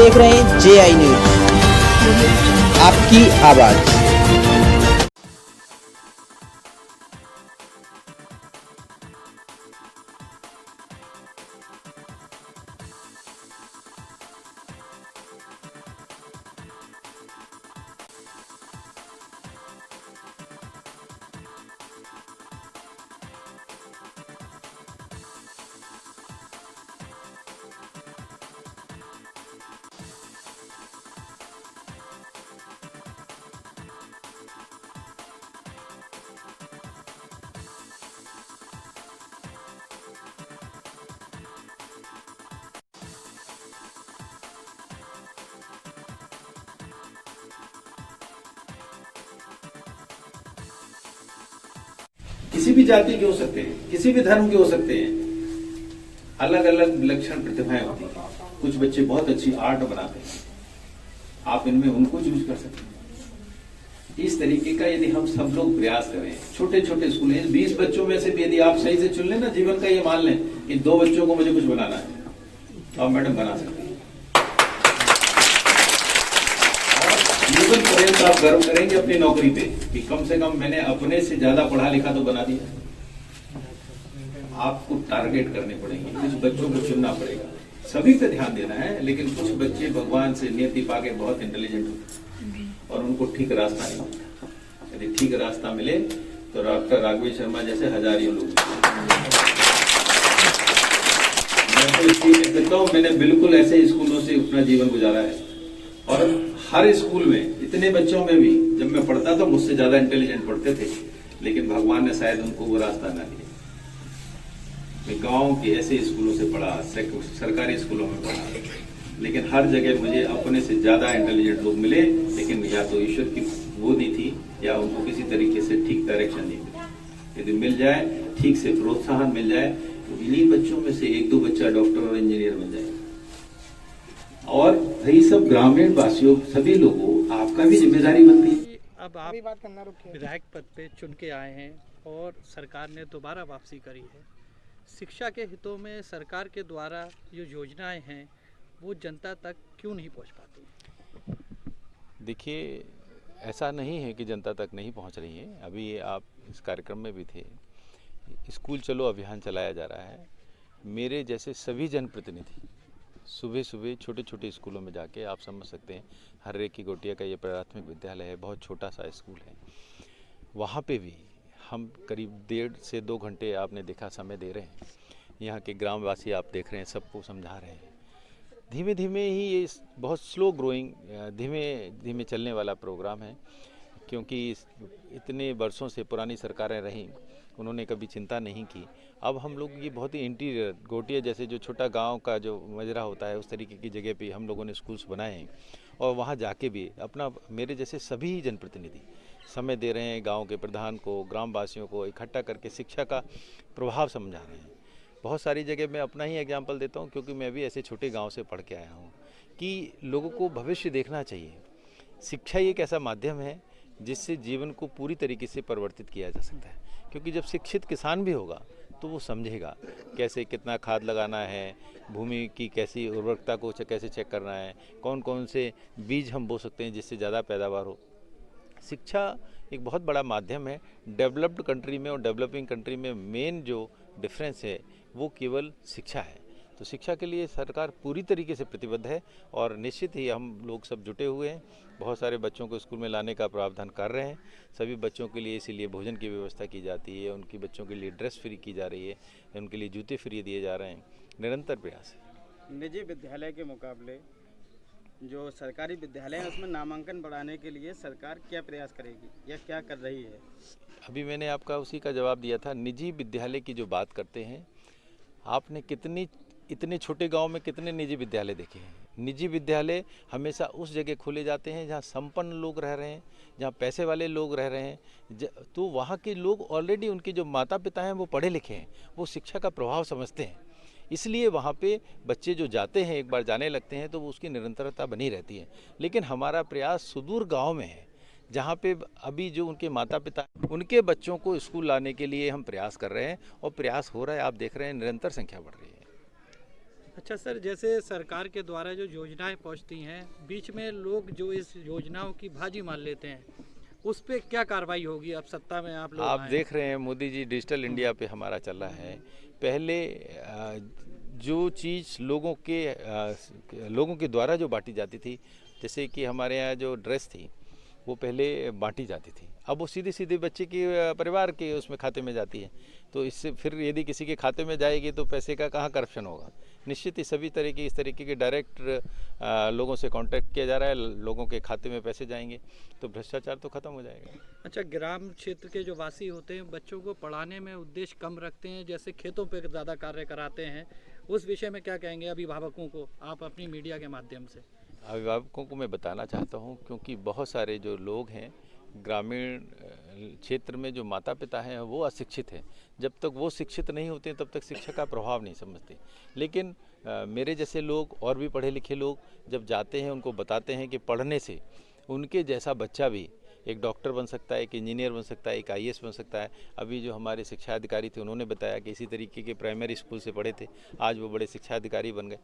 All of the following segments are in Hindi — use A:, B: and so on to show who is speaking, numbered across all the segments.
A: देख रहे हैं JI न्यूज, आपकी आवाज।
B: किसी भी जाति के हो सकते हैं, किसी भी धर्म के हो सकते हैं। अलग अलग विलक्षण प्रतिभाएं होती हैं। कुछ बच्चे बहुत अच्छी आर्ट बनाते हैं, आप इनमें उनको चूज कर सकते हैं। इस तरीके का यदि हम सब लोग प्रयास करें, छोटे छोटे स्कूल हैं, 20 बच्चों में से भी यदि आप सही से चुन लें ना, जीवन का ये मान लें कि 2 बच्चों को मुझे कुछ बनाना है, तो आप मैडम बना सकते हैं। जीवन पर्यंत आप गर्व करेंगे अपनी नौकरी पे कि कम से कम मैंने अपने से ज्यादा पढ़ा लिखा तो बना दिया। आपको टारगेट करने पड़ेंगे, कुछ बच्चों को चुनना पड़ेगा, सभी पे ध्यान देना है, लेकिन कुछ बच्चे भगवान से नियति पाके बहुत इंटेलिजेंट होते हैं और उनको ठीक रास्ता नहीं मिलता। यदि ठीक रास्ता मिले तो डॉक्टर राघवेंद्र शर्मा जैसे हजारों लोग। मैं तो इसलिए कह सकता हूँ, मैंने बिल्कुल ऐसे स्कूलों से अपना जीवन गुजारा है और हर स्कूल में इतने बच्चों में भी जब मैं पढ़ता था मुझसे ज्यादा इंटेलिजेंट पढ़ते थे, लेकिन भगवान ने शायद उनको वो रास्ता ना दिया। मैं गांव के ऐसे स्कूलों से पढ़ा, सरकारी स्कूलों में पढ़ा, लेकिन हर जगह मुझे अपने से ज्यादा इंटेलिजेंट लोग मिले, लेकिन या तो ईश्वर की वो नहीं थी या उनको किसी तरीके से ठीक डायरेक्शन नहीं मिली। यदि मिल जाए, ठीक से प्रोत्साहन मिल जाए, तो इन्हीं बच्चों में से 1-2 बच्चा डॉक्टर और इंजीनियर बन जाए। और यही सब ग्रामीण वासियों सभी लोगों आपका भी जिम्मेदारी बनती है।
C: अब आप विधायक पद पे चुन के आए हैं और सरकार ने दोबारा वापसी करी है। शिक्षा के हितों में सरकार के द्वारा जो योजनाएं हैं वो जनता तक क्यों नहीं पहुंच पाती?
D: देखिए, ऐसा नहीं है कि जनता तक नहीं पहुंच रही है। अभी आप इस कार्यक्रम में भी थे, स्कूल चलो अभियान चलाया जा रहा है। मेरे जैसे सभी जनप्रतिनिधि सुबह सुबह छोटे छोटे स्कूलों में जाके, आप समझ सकते हैं, हर्रे की गोटिया का ये प्राथमिक विद्यालय है, बहुत छोटा सा स्कूल है। वहाँ पे भी हम करीब 1.5 से 2 घंटे आपने देखा समय दे रहे हैं। यहाँ के ग्रामवासी आप देख रहे हैं, सबको समझा रहे हैं। धीमे धीमे ही ये बहुत स्लो ग्रोइंग, धीमे धीमे चलने वाला प्रोग्राम है, क्योंकि इतने वर्षों से पुरानी सरकारें रहीं, उन्होंने कभी चिंता नहीं की। अब हम लोग ये बहुत ही इंटीरियर गोटिया जैसे जो छोटा गांव का जो मजरा होता है, उस तरीके की जगह पे हम लोगों ने स्कूल्स बनाए हैं और वहाँ जाके भी अपना, मेरे जैसे सभी जनप्रतिनिधि समय दे रहे हैं, गांव के प्रधान को, ग्रामवासियों को इकट्ठा करके शिक्षा का प्रभाव समझा रहे हैं। बहुत सारी जगह मैं अपना ही एग्जाम्पल देता हूँ, क्योंकि मैं भी ऐसे छोटे गाँव से पढ़ के आया हूँ, कि लोगों को भविष्य देखना चाहिए। शिक्षा ही एक ऐसा माध्यम है जिससे जीवन को पूरी तरीके से परिवर्तित किया जा सकता है, क्योंकि जब शिक्षित किसान भी होगा तो वो समझेगा कैसे कितना खाद लगाना है, भूमि की कैसी उर्वरकता को कैसे चेक करना है, कौन कौन से बीज हम बो सकते हैं जिससे ज़्यादा पैदावार हो। शिक्षा एक बहुत बड़ा माध्यम है। डेवलप्ड कंट्री में और डेवलपिंग कंट्री में मेन जो डिफरेंस है वो केवल शिक्षा है। तो शिक्षा के लिए सरकार पूरी तरीके से प्रतिबद्ध है और निश्चित ही हम लोग सब जुटे हुए हैं। बहुत सारे बच्चों को स्कूल में लाने का प्रावधान कर रहे हैं। सभी बच्चों के लिए इसीलिए भोजन की व्यवस्था की जाती है, उनकी बच्चों के लिए ड्रेस फ्री की जा रही है, उनके लिए जूते फ्री दिए जा रहे हैं। निरंतर प्रयास है।
E: निजी विद्यालय के मुकाबले जो सरकारी विद्यालय है उसमें नामांकन बढ़ाने के लिए सरकार क्या प्रयास करेगी या क्या कर रही है?
D: अभी मैंने आपका उसी का जवाब दिया था। निजी विद्यालय की जो बात करते हैं, आपने इतने छोटे गांव में कितने निजी विद्यालय देखे हैं? निजी विद्यालय हमेशा उस जगह खोले जाते हैं जहां संपन्न लोग रह रहे हैं, जहां पैसे वाले लोग रह रहे हैं। तो वहां के लोग ऑलरेडी, उनके जो माता पिता हैं वो पढ़े लिखे हैं, वो शिक्षा का प्रभाव समझते हैं। इसलिए वहाँ पे बच्चे जो जाते हैं, एक बार जाने लगते हैं तो उसकी निरंतरता बनी रहती है। लेकिन हमारा प्रयास सुदूर गाँव में है, जहाँ पे अभी जो उनके माता पिता, उनके बच्चों को स्कूल लाने के लिए हम प्रयास कर रहे हैं और प्रयास हो रहा है। आप देख रहे हैं निरंतर संख्या बढ़ रही है।
C: अच्छा सर, जैसे सरकार के द्वारा जो योजनाएं पहुंचती हैं, बीच में लोग जो इस योजनाओं की बाजी मान लेते हैं, उस पे क्या कार्रवाई होगी? अब सत्ता में आप लोग
D: आप
C: आए हैं।
D: देख रहे हैं मोदी जी डिजिटल इंडिया पे हमारा चल रहा है। पहले जो चीज़ लोगों के द्वारा जो बांटी जाती थी, जैसे कि हमारे यहाँ जो ड्रेस थी वो पहले बांटी जाती थी, अब वो सीधे सीधे बच्चे के परिवार के उसमें खाते में जाती है। तो इससे फिर यदि किसी के खाते में जाएगी तो पैसे का कहाँ करप्शन होगा? निश्चित ही सभी तरीके इस तरीके के डायरेक्ट लोगों से कांटेक्ट किया जा रहा है, लोगों के खाते में पैसे जाएंगे तो भ्रष्टाचार तो खत्म हो जाएगा।
C: अच्छा, ग्राम क्षेत्र के जो वासी होते हैं, बच्चों को पढ़ाने में उद्देश्य कम रखते हैं, जैसे खेतों पे ज़्यादा कार्य कराते हैं, उस विषय में क्या कहेंगे अभिभावकों को आप अपनी मीडिया के माध्यम से?
D: अभिभावकों को मैं बताना चाहता हूँ, क्योंकि बहुत सारे जो लोग हैं ग्रामीण क्षेत्र में, जो माता पिता हैं वो अशिक्षित हैं। जब तक वो शिक्षित नहीं होते तब तक शिक्षा का प्रभाव नहीं समझते। लेकिन मेरे जैसे लोग और भी पढ़े लिखे लोग जब जाते हैं, उनको बताते हैं कि पढ़ने से उनके जैसा बच्चा भी एक डॉक्टर बन सकता है, एक इंजीनियर बन सकता है, एक आईएएस बन सकता है। अभी जो हमारे शिक्षा अधिकारी थे उन्होंने बताया कि इसी तरीके के प्राइमरी स्कूल से पढ़े थे, आज वो बड़े शिक्षा अधिकारी बन गए।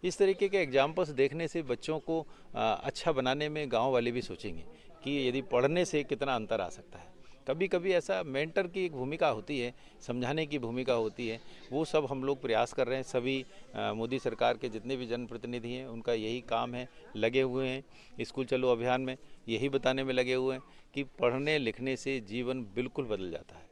D: इस तरीके के एग्जाम्पल्स देखने से बच्चों को अच्छा बनाने में गांव वाले भी सोचेंगे कि यदि पढ़ने से कितना अंतर आ सकता है। कभी कभी ऐसा मेंटर की एक भूमिका होती है, समझाने की भूमिका होती है, वो सब हम लोग प्रयास कर रहे हैं। सभी मोदी सरकार के जितने भी जनप्रतिनिधि हैं उनका यही काम है, लगे हुए हैं स्कूल चलो अभियान में, यही बताने में लगे हुए हैं कि पढ़ने लिखने से जीवन बिल्कुल बदल जाता है।